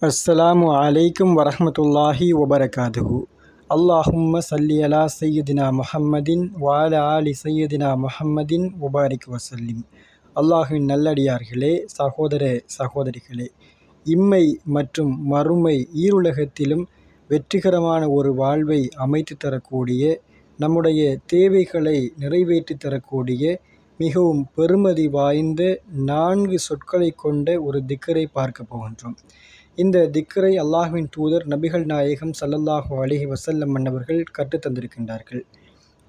அஸ்ஸலாமு அலைக்கும் வரஹ்மத்துல்லாஹி வபரகாதுஹு. அல்லாஹும்ம சல்லி அலா சையதினா முஹம்மதின் வஅலா ஆலி சையதினா முஹம்மதின் வபாரிக் வசல்லிம். அல்லாஹுவின் நல்லடியார்களே, சகோதர சகோதரிகளே, இம்மை மற்றும் மறுமை ஈருலகத்திலும் வெற்றிகரமான ஒரு வாழ்வை அமைத்து தரக்கூடிய, நம்முடைய தேவைகளை நிறைவேற்றி தரக்கூடிய மிகவும் பெருமதி வாய்ந்த 4 சொற்களை கொண்ட ஒரு திக்ரை பார்க்க போகின்றோம். இந்த திக்ரை அல்லாஹ்வின் தூதர் நபிகள் நாயகம் ஸல்லல்லாஹு அலைஹி வஸல்லம் அன்னவர்கள் கற்றுத்தந்திருக்கின்றார்கள்.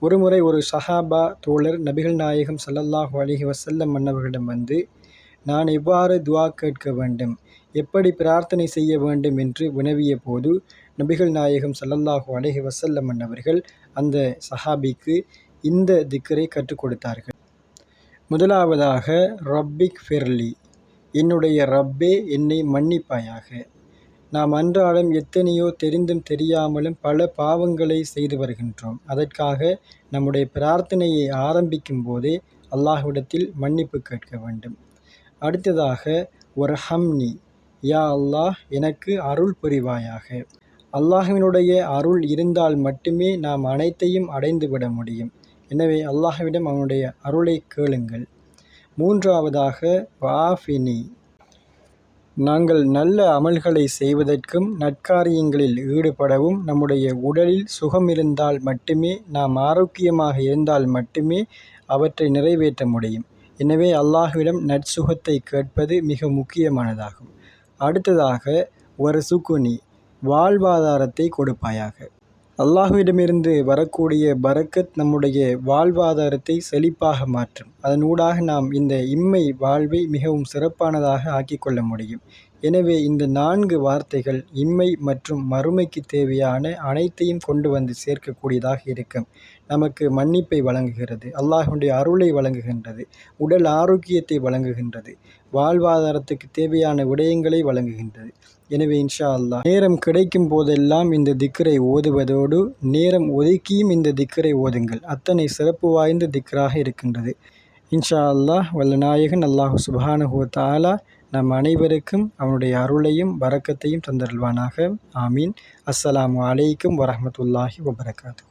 ஒருமுறை ஒரு சஹாபா தோழர் நபிகள் நாயகம் ஸல்லல்லாஹு அலைஹி வஸல்லம் அன்னவர்களிடம் வந்து, நான் எவ்வாறு துஆ கேட்க வேண்டும், எப்படி பிரார்த்தனை செய்ய வேண்டும் என்று வினவிய போது, நபிகள் நாயகம் ஸல்லல்லாஹு அலைஹி வஸல்லம் அன்னவர்கள் அந்த சஹாபிக்கு இந்த திக்ரை கற்றுக் கொடுத்தார்கள். முதலாவதாக, ரப்பிக் ஃபிர்லி, என்னுடைய ரப்பே என்னை மன்னிப்பாயாக. நாம் அன்றாடம் எத்தனையோ தெரிந்தும் தெரியாமலும் பல பாவங்களை செய்து வருகின்றோம். அதற்காக நம்முடைய பிரார்த்தனையை ஆரம்பிக்கும் போதே அல்லாஹ்விடத்தில் மன்னிப்பு கேட்க வேண்டும். அடுத்ததாக, வர்ஹம்னி, யா அல்லாஹ், எனக்கு அருள் புரிவாயாக. அல்லாஹ்வினுடைய அருள் இருந்தால் மட்டுமே நாம் அனைத்தையும் அடைந்து விட முடியும். எனவே அல்லாஹ்விடம் அவனுடைய அருளை கேளுங்கள். மூன்றாவதாக, வஆஃபினி, நாங்கள் நல்ல அமல்களை செய்வதற்கும் நற்காரியங்களில் ஈடுபடவும் நம்முடைய உடலில் சுகம் இருந்தால் மட்டுமே, நாம் ஆரோக்கியமாக இருந்தால் மட்டுமே அவற்றை நிறைவேற்ற முடியும். எனவே அல்லாஹ்விடம் நற்சுகத்தை கேட்பது மிக முக்கியமானதாகும். அடுத்ததாக, வர்சுகுனி, வாழ்வாதாரத்தை கொடுப்பாயாக. அல்லாஹ்விடமிருந்து வரக்கூடிய பரக்கத் நம்முடைய வாழ்வாதாரத்தை செழிப்பாக மாற்றும். அதனூடாக நாம் இந்த இம்மை வாழ்வை மிகவும் சிறப்பானதாக ஆக்கிக்கொள்ள முடியும். எனவே இந்த 4 வார்த்தைகள் இம்மை மற்றும் மறுமைக்கு தேவையான அனைத்தையும் கொண்டு வந்து சேர்க்கக்கூடியதாக இருக்கும். நமக்கு மன்னிப்பை வழங்குகிறது, அல்லாஹ்வுடைய அருளை வழங்குகின்றது, உடல் ஆரோக்கியத்தை வழங்குகின்றது, வாழ்வாதாரத்துக்கு தேவையான விடயங்களை வழங்குகின்றது. எனவே இன்ஷா அல்லாஹ் நேரம் கிடைக்கும் போதெல்லாம் இந்த திக்ரை ஓதுவதோடு, நேரம் ஒதுக்கியும் இந்த திக்ரை ஓதுங்கள். அத்தனை சிறப்பு வாய்ந்த திக்ராக இருக்கின்றது. இன்ஷா அல்லாஹ் வல்ல நாயகன் அல்லாஹ் சுப்ஹானஹு வ தஆலா நம் அனைவருக்கும் அவனுடைய அருளையும் பரக்கத்தையும் தந்தருள்வானாக. ஆமீன். அஸ்ஸலாமு அலைக்கும் வரஹ்மத்துல்லாஹி வபரகாதுஹு.